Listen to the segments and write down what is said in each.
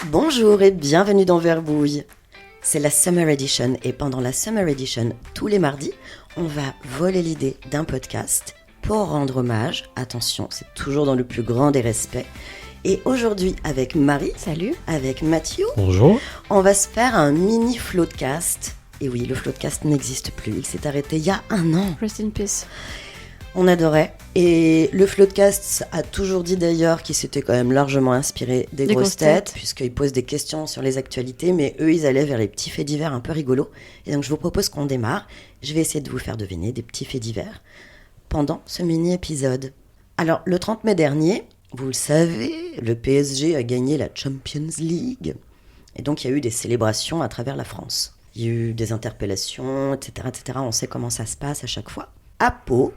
Bonjour et bienvenue dans Verbouille. C'est la Summer Edition et pendant la Summer Edition, tous les mardis, on va voler l'idée d'un podcast pour rendre hommage, attention, c'est toujours dans le plus grand des respects. Et aujourd'hui, avec Marie, salut, avec Mathieu, bonjour, on va se faire un mini floodcast. Et oui, le floodcast n'existe plus, il s'est arrêté il y a 1 an. Rest in peace. On adorait. Et le floodcast a toujours dit d'ailleurs qu'il s'était quand même largement inspiré des grosses têtes, puisqu'ils posent des questions sur les actualités, mais eux, ils allaient vers les petits faits divers un peu rigolos. Et donc, je vous propose qu'on démarre. Je vais essayer de vous faire deviner des petits faits divers pendant ce mini-épisode. Alors, le 30 mai dernier, vous le savez, le PSG a gagné la Champions League. Et donc, il y a eu des célébrations à travers la France. Il y a eu des interpellations, etc., etc. On sait comment ça se passe à chaque fois. À Pau,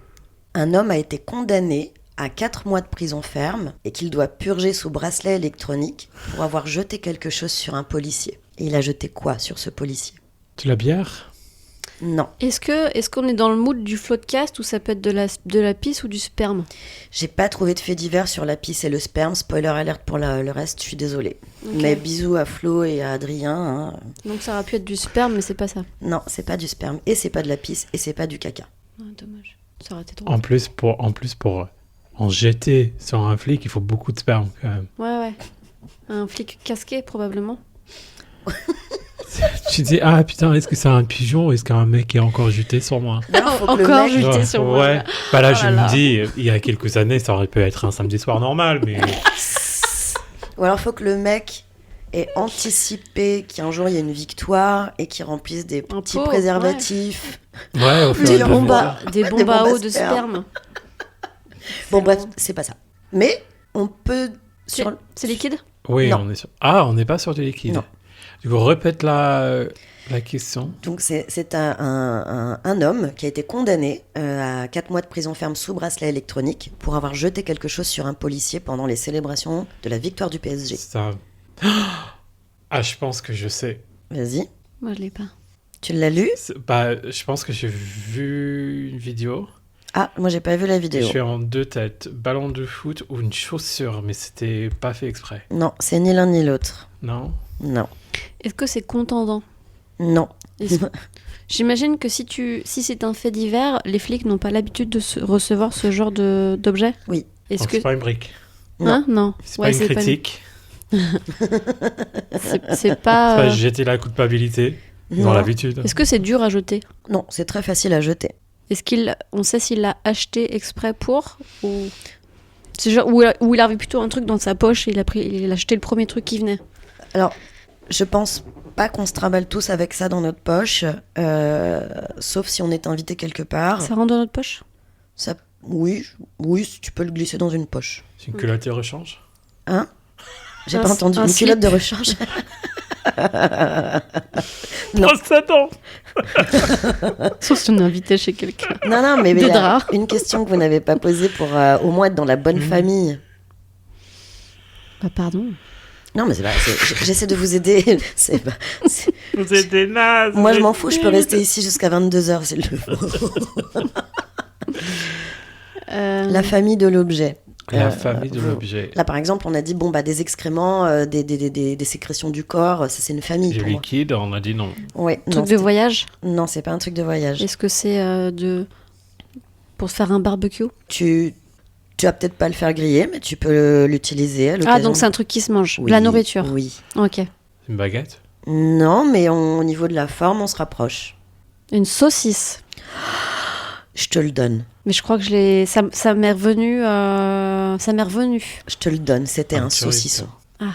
un homme a été condamné à 4 mois de prison ferme et qu'il doit purger sous bracelet électronique pour avoir jeté quelque chose sur un policier. Et il a jeté quoi sur ce policier ? De la bière ? Non. Est-ce qu'on est dans le mood du floodcast ou ça peut être de la pisse ou du sperme ? J'ai pas trouvé de fait divers sur la pisse et le sperme. Spoiler alert pour le reste, je suis désolée. Okay. Mais bisous à Flo et à Adrien. Hein. Donc ça aurait pu être du sperme, mais c'est pas ça. Non, c'est pas du sperme. Et c'est pas de la pisse et c'est pas du caca. Ah, dommage. Ça aurait été trop. En plus, pour en jeter sur un flic, il faut beaucoup de sperme quand même. Ouais. Un flic casqué, probablement. Tu dis, ah putain, est-ce que c'est un pigeon ou est-ce qu'un mec est encore jeté sur moi ? Encore jeté sur moi. Ouais. Bah là, je me dis, il y a quelques années, ça aurait pu être un samedi soir normal, mais... Ou alors, il faut que le mec ait anticipé qu'un jour, il y a une victoire et qu'il remplisse des petits préservatifs. Ouais, au des bombes à eau de sperme. Bon, bref, c'est pas ça. Mais on peut... C'est liquide ? Oui, non. on est sur... Ah, on n'est pas sur du liquide. Non. Du coup, répète la question. Donc, c'est un homme qui a été condamné à 4 mois de prison ferme sous bracelet électronique pour avoir jeté quelque chose sur un policier pendant les célébrations de la victoire du PSG. Ça... Ah, je pense que je sais. Vas-y. Moi, je l'ai pas. Tu l'as lu ? Je pense que j'ai vu une vidéo. Ah, moi, j'ai pas vu la vidéo. Je suis en 2 têtes. Ballon de foot ou une chaussure, mais c'était pas fait exprès. Non, c'est ni l'un ni l'autre. Non ? Non. Est-ce que c'est contendant ? Non. J'imagine que si c'est un fait divers, les flics n'ont pas l'habitude de recevoir ce genre d'objet ? Oui. Est-ce que c'est pas une brique. Non. C'est pas une critique. C'est pas jeter la culpabilité. Ils ont l'habitude. Est-ce que c'est dur à jeter ? Non, c'est très facile à jeter. Est-ce on sait s'il l'a acheté exprès pour ou c'est genre où il avait plutôt un truc dans sa poche et il a acheté le premier truc qui venait. Alors, je pense pas qu'on se trimballe tous avec ça dans notre poche, sauf si on est invité quelque part. Ça rentre dans notre poche ? Ça, oui, tu peux le glisser dans une poche. C'est une culotte de rechange ? Hein ? J'ai pas entendu. Une culotte de rechange. Non. Attends. Sauf si on est invité chez quelqu'un. Non, mais une question que vous n'avez pas posée pour au moins être dans la bonne famille. Bah pardon. Non, mais j'essaie de vous aider. Vous êtes des nazes. Moi, je m'en fous. Je peux rester ici jusqu'à 22h s'il le faut. La famille de l'objet. La famille de l'objet. Là, par exemple, on a dit des excréments, des sécrétions du corps, ça c'est une famille. Du liquide, on a dit non. Ouais. Truc de voyage ? Non, c'est pas un truc de voyage. Est-ce que c'est pour se faire un barbecue ? Tu vas peut-être pas le faire griller, mais tu peux l'utiliser à l'occasion. Ah, donc c'est un truc qui se mange, oui, de la nourriture. Oui. Ok. Une baguette ? Non, mais au niveau de la forme, on se rapproche. Une saucisse ? Je te le donne. Mais je crois que ça m'est revenu. Je te le donne, c'était un saucisson. Ah.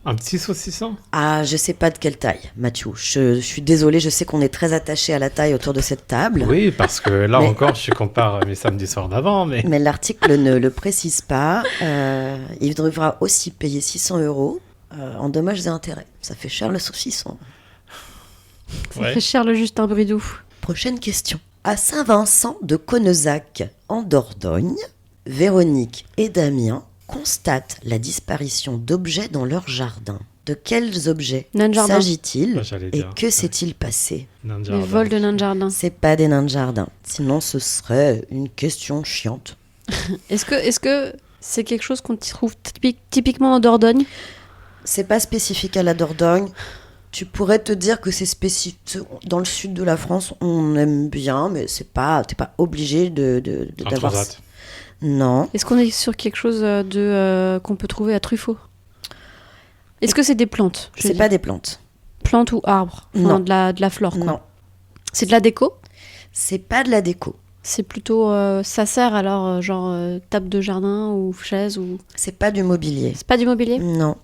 Un petit saucisson ? Ah, je sais pas de quelle taille, Mathieu. Je suis désolée, je sais qu'on est très attachés à la taille autour de cette table. Oui, parce que là encore, je compare mes samedis soirs d'avant. Mais l'article ne le précise pas. Il devra aussi payer 600 € en dommages et intérêts. Ça fait cher le saucisson. Ça fait cher le Justin Bridou. Prochaine question. À Saint-Vincent de Connezac, en Dordogne, Véronique et Damien constatent la disparition d'objets dans leur jardin. De quels objets s'agit-il et que s'est-il passé ? Les vols de nains de jardin. C'est pas des nains de jardin. Sinon, ce serait une question chiante. Est-ce que c'est quelque chose qu'on trouve typiquement en Dordogne ? c'est pas spécifique à la Dordogne. Tu pourrais te dire que c'est spécifique. Dans le sud de la France, on aime bien, mais t'es pas obligé d'avoir. Transat. Non. Est-ce qu'on est sur quelque chose qu'on peut trouver à Truffaut? Est-ce que c'est des plantes? C'est pas des plantes. Plantes ou arbres? Non. Enfin, de la flore, quoi. Non. C'est de la déco? C'est pas de la déco. C'est plutôt... ça sert alors, table de jardin ou chaise ou... C'est pas du mobilier. C'est pas du mobilier? Non.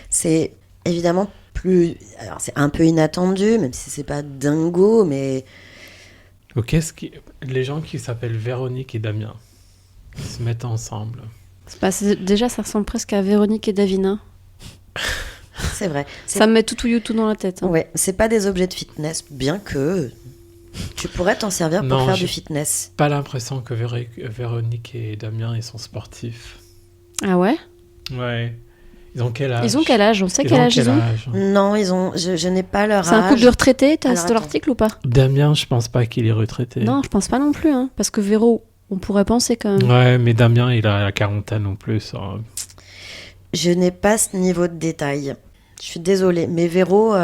C'est évidemment plus... Alors, c'est un peu inattendu, même si c'est pas dingo, mais... Ou les gens qui s'appellent Véronique et Damien, qui se mettent ensemble. Déjà, ça ressemble presque à Véronique et Davina. C'est vrai. Ça me met tout dans la tête. Hein. Ouais, c'est pas des objets de fitness, bien que tu pourrais t'en servir pour faire du fitness. Pas l'impression que Véronique et Damien, ils sont sportifs. Ah ouais? Ouais. Ils ont quel âge? On sait quel âge ils ont? Non, je n'ai pas leur âge. C'est un couple de retraités, c'est l'article ou pas? Damien, je pense pas qu'il est retraité. Non, je pense pas non plus, hein, parce que Véro, on pourrait penser quand même. Ouais, mais Damien, il a la quarantaine en plus. Hein. Je n'ai pas ce niveau de détail. Je suis désolée, mais Véro,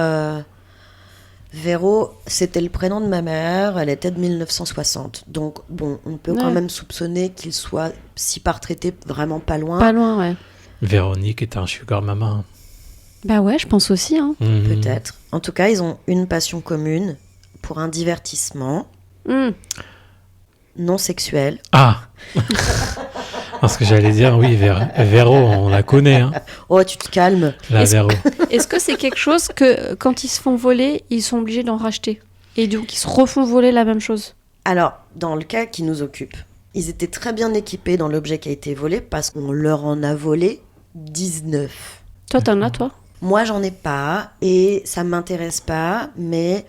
c'était le prénom de ma mère, elle était de 1960. Donc, bon, on peut quand même soupçonner qu'il soit, si pas retraité, vraiment pas loin. Pas loin, ouais. Véronique est un sugar mama. Bah ouais, je pense aussi. Hein. Peut-être. En tout cas, ils ont une passion commune pour un divertissement non sexuel. Ah Parce que j'allais dire, oui, Véro, on la connaît. Hein. Oh, tu te calmes. Véro. Est-ce que c'est quelque chose que, quand ils se font voler, ils sont obligés d'en racheter? Et donc, ils se refont voler la même chose? Alors, dans le cas qui nous occupe, ils étaient très bien équipés dans l'objet qui a été volé parce qu'on leur en a volé 19. Toi, t'en as, toi? Moi, j'en ai pas et ça m'intéresse pas, mais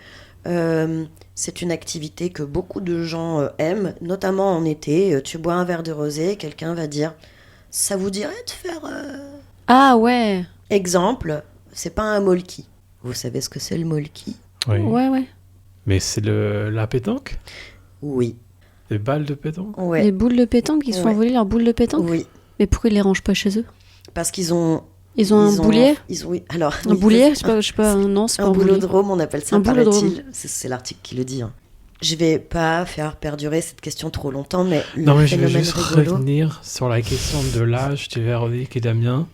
c'est une activité que beaucoup de gens aiment, notamment en été. Tu bois un verre de rosé, quelqu'un va dire « Ça vous dirait de faire… Ah ouais. Exemple, c'est pas un molki. Vous savez ce que c'est le molki? Oui. Ouais. Mais c'est la pétanque? Oui. Les balles de pétanque? Ouais. Les boules de pétanque, ils se font voler leurs boules de pétanque? Oui. Mais pourquoi ils les rangent pas chez eux? Parce qu'ils ont… Ils ont un boulier? Alors, un boulier? Je sais pas, non, c'est pas un un boulier. boulodrome, on appelle ça, un boulodrome. C'est l'article qui le dit. Hein. Je vais pas faire perdurer cette question trop longtemps, mais non, mais je vais phénomène juste rigolo… revenir sur la question de l'âge de Véronique et Damien.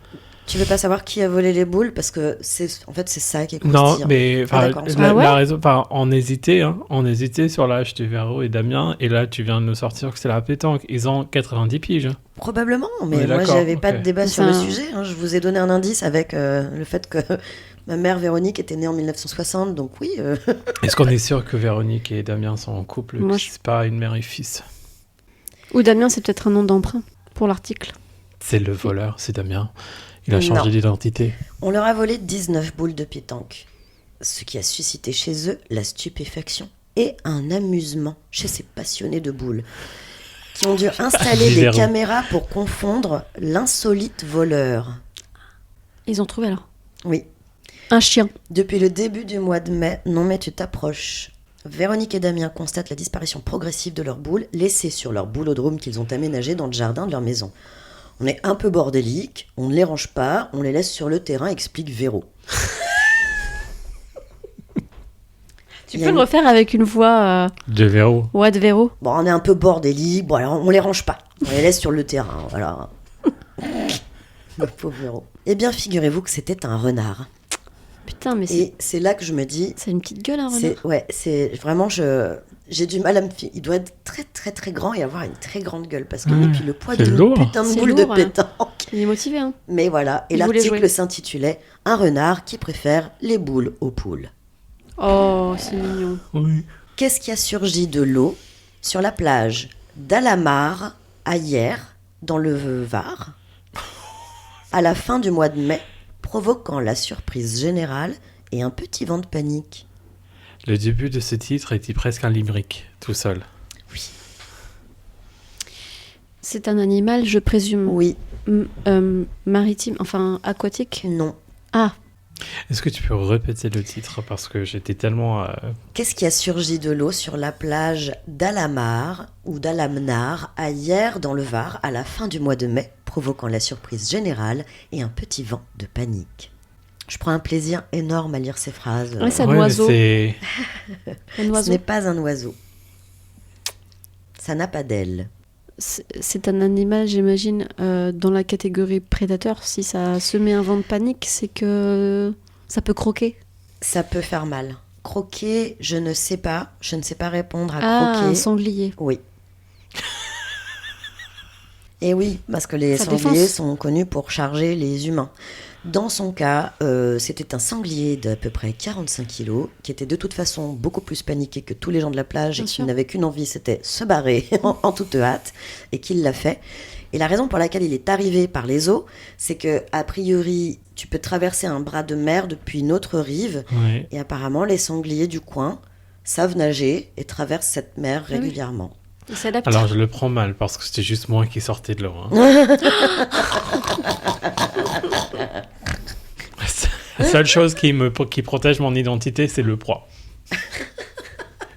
Tu veux pas savoir qui a volé les boules? Parce que c'est ça qui est croustillant. Non, mais la raison, on hésitait sur l'âge de Véro et Damien, et là tu viens de nous sortir que c'est la pétanque. Ils ont 90 piges. Probablement, mais moi j'avais pas de débat sur le sujet. Hein. Je vous ai donné un indice avec le fait que ma mère Véronique était née en 1960, donc oui. Est-ce qu'on est sûr que Véronique et Damien sont en couple? Moi, c'est pas une mère et fils. Ou Damien, c'est peut-être un nom d'emprunt pour l'article. C'est le voleur, c'est Damien. Il a changé d'identité. On leur a volé 19 boules de pétanque, ce qui a suscité chez eux la stupéfaction et un amusement chez ces passionnés de boules, qui ont dû installer des caméras pour confondre l'insolite voleur. Ils ont trouvé alors? Oui. Un chien. Depuis le début du mois de mai, non mais tu t'approches. Véronique et Damien constatent la disparition progressive de leurs boules, laissées sur leur boulodrome qu'ils ont aménagé dans le jardin de leur maison. On est un peu bordélique, on ne les range pas, on les laisse sur le terrain, explique Véro. Tu peux le refaire avec une voix... De Véro. Ouais, de Véro. Bon, on est un peu bordélique, bon alors on les range pas, on les laisse sur le terrain, voilà. Le pauvre Véro. Eh bien, figurez-vous que c'était un renard. Putain, mais Et c'est là que je me dis... C'est une petite gueule, un renard. C'est vraiment... J'ai du mal à me fier. Il doit être très très très grand et avoir une très grande gueule parce que et puis le poids d'une putain de boule de pétanque. Il est motivé, hein. Mais voilà, et l'article s'intitulait Un renard qui préfère les boules aux poules. Oh, c'est mignon. Oui. Qu'est-ce qui a surgi de l'eau sur la plage d'Alamar à hier dans le Var à la fin du mois de mai, provoquant la surprise générale et un petit vent de panique? Le début de ce titre était presque un limerick, tout seul. Oui. C'est un animal, je présume. Oui. Maritime, enfin aquatique? Non. Ah. Est-ce que tu peux répéter le titre parce que j'étais tellement... Qu'est-ce qui a surgi de l'eau sur la plage d'Alamar ou d'Alamnar à hier dans le Var à la fin du mois de mai, provoquant la surprise générale et un petit vent de panique? Je prends un plaisir énorme à lire ces phrases. Ouais, c'est un Ouais, mais oiseau. c'est... Un Ce oiseau. n'est pas un oiseau. Ça n'a pas d'aile. C'est un animal, j'imagine, dans la catégorie prédateur. Si ça se met un vent de panique, c'est que ça peut croquer. Ça peut faire mal. Croquer, je ne sais pas. Je ne sais pas répondre à Ah, croquer. un sanglier. Oui. Et oui, parce que les Ça sangliers défonce. sont connus pour charger les humains. Dans son cas, c'était un sanglier d'à peu près 45 kilos, qui était de toute façon beaucoup plus paniqué que tous les gens de la plage Bien et qui sûr. n'avait qu'une envie, c'était se barrer en toute hâte, et qu'il l'a fait. Et la raison pour laquelle il est arrivé par les eaux, c'est que a priori, tu peux traverser un bras de mer depuis une autre rive, Ouais. et apparemment les sangliers du coin savent nager et traversent cette mer Ah oui. régulièrement. Il s'adapte. Alors, je le prends mal parce que c'était juste moi qui sortais de l'eau. Hein. La seule chose qui protège mon identité, c'est le poids.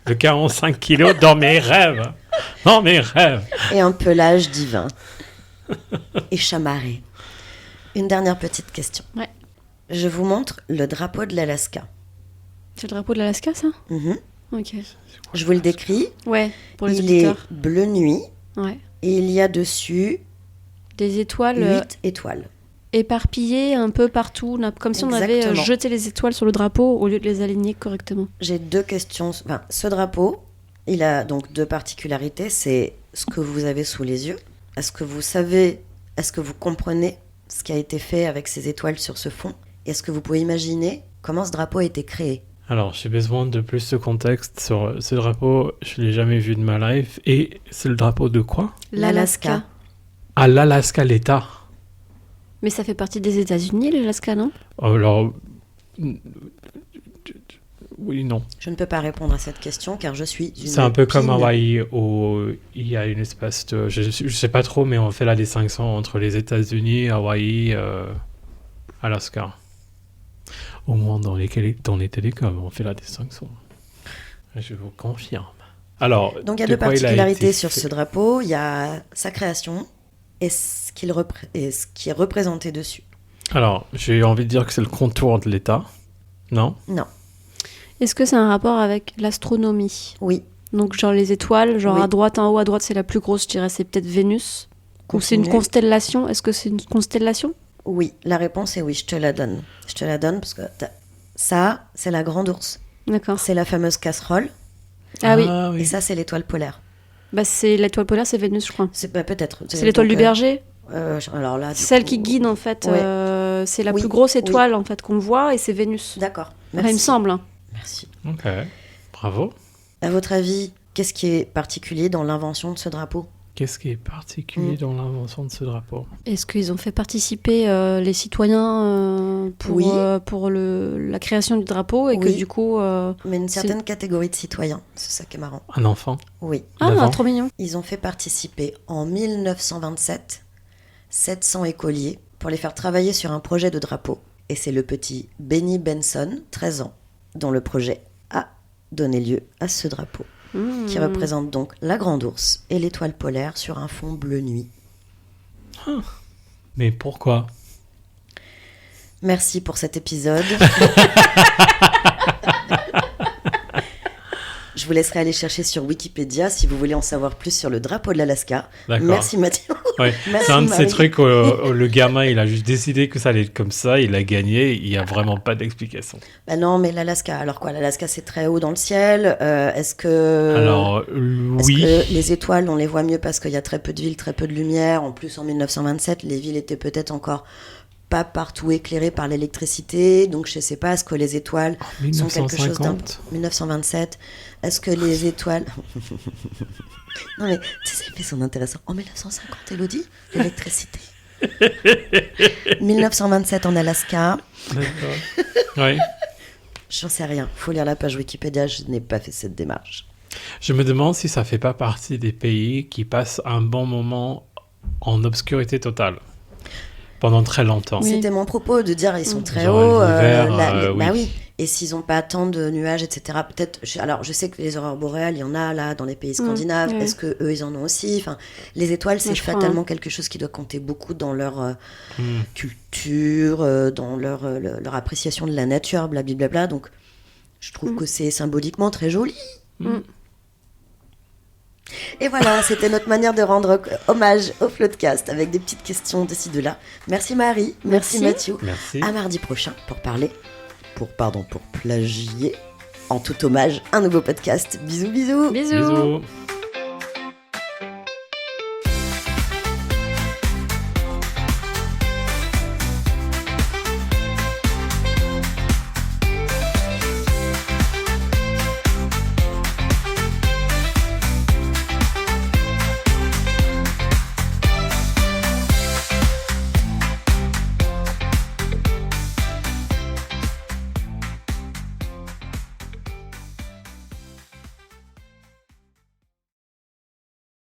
Le 45 kilos dans mes rêves. Dans mes rêves. Et un pelage divin. Et chamarré. Une dernière petite question. Ouais. Je vous montre le drapeau de l'Alaska. C'est le drapeau de l'Alaska, ça Mhm. Ok. Je vous le décris. Ouais, pour les Il auditeurs. est bleu nuit Ouais. et il y a dessus Des étoiles 8 étoiles. éparpillées un peu partout, comme si on avait Exactement. jeté les étoiles sur le drapeau au lieu de les aligner correctement. J'ai deux questions. Enfin, ce drapeau, il a donc deux particularités. C'est ce que vous avez sous les yeux. Est-ce que vous savez, est-ce que vous comprenez ce qui a été fait avec ces étoiles sur ce fond? Est-ce que vous pouvez imaginer comment ce drapeau a été créé? Alors, j'ai besoin de plus de contexte sur ce drapeau. Je ne l'ai jamais vu de ma life. Et c'est le drapeau de quoi? L'Alaska. Ah, l'Alaska, l'État. Mais ça fait partie des États-Unis, l'Alaska, non? Alors... Oui, non. Je ne peux pas répondre à cette question car je suis une C'est un peu comme pine. Hawaï où il y a une espèce de... Je sais pas trop, mais on fait la distinction entre les États-Unis, Hawaï, Alaska. Au moins dans les télécoms, on fait la distinction. Je vous confirme. Alors, Donc il y a de deux quoi il a particularités été sur fait ce drapeau. Il y a sa création et ce qui est représenté dessus. Alors, j'ai envie de dire que c'est le contour de l'État. Non? Non. Est-ce que c'est un rapport avec l'astronomie? Oui. Donc genre les étoiles, genre Oui. à droite, en haut, à droite c'est la plus grosse, je dirais c'est peut-être Vénus. Ou c'est une Continue. constellation? Est-ce que c'est une constellation? Oui. La réponse est oui. Je te la donne. Je te la donne parce que ça, c'est la grande ours. D'accord. C'est la fameuse casserole. Ah oui. Et ça, c'est l'étoile polaire. Bah c'est l'étoile polaire, c'est Vénus, je crois. C'est peut-être. C'est l'étoile donc, du berger, alors là, du celle coup- qui guide en fait. Ouais. C'est la Oui, plus grosse oui. étoile en fait qu'on voit et c'est Vénus. D'accord. Enfin, il me semble. Hein. Merci. Ok. Bravo. À votre avis, qu'est-ce qui est particulier dans l'invention de ce drapeau? Qu'est-ce qui est particulier dans l'invention de ce drapeau? Est-ce qu'ils ont fait participer les citoyens Oui. pour la création du drapeau et que Oui. du coup... Mais une C'est- certaine catégorie de citoyens. C'est ça qui est marrant. Un enfant? Oui. Ah, D'avant. trop mignon. Ils ont fait participer en 1927 700 écoliers pour les faire travailler sur un projet de drapeau. Et c'est le petit Benny Benson, 13 ans, dont le projet a donné lieu à ce drapeau, qui représente donc la grande ours et l'étoile polaire sur un fond bleu nuit. Mais pourquoi? Merci pour cet épisode. Je vous laisserai aller chercher sur Wikipédia si vous voulez en savoir plus sur le drapeau de l'Alaska. D'accord. Merci Mathieu. Ouais. Merci, C'est un de ces Marie. trucs où le gamin, il a juste décidé que ça allait être comme ça, il a gagné, il n'y a vraiment pas d'explication. Bah non, mais l'Alaska, alors quoi? L'Alaska, c'est très haut dans le ciel. Est-ce que... Alors, Est-ce oui. que les étoiles, on les voit mieux parce qu'il y a très peu de villes, très peu de lumière. En plus, en 1927, les villes étaient peut-être encore pas partout éclairées par l'électricité. Donc, je sais pas, est-ce que les étoiles sont quelque chose d'un... 1950. 1927. Est-ce que les étoiles... Non mais, tu sais, mais c'est intéressant. En 1950, Elodie, l'électricité. 1927 en Alaska. D'accord. Oui. J'en sais rien. Faut lire la page Wikipédia, je n'ai pas fait cette démarche. Je me demande si ça fait pas partie des pays qui passent un bon moment en obscurité totale. Pendant très longtemps. Oui. C'était mon propos de dire ils sont très Genre hauts. l'hiver, Bah oui. oui. et s'ils n'ont pas tant de nuages, etc. Peut-être. Alors, je sais que les aurores boréales, il y en a là dans les pays scandinaves. Est-ce que eux, ils en ont aussi? Enfin, les étoiles, c'est fatalement quelque chose qui doit compter beaucoup dans leur culture, dans leur appréciation de la nature, blablabla. Donc, je trouve que c'est symboliquement très joli. Et voilà, c'était notre manière de rendre hommage au Floodcast avec des petites questions de ci, de là. Merci Marie, merci Mathieu. Merci. À mardi prochain pour plagier en tout hommage un nouveau podcast. Bisous, bisous. Bisous.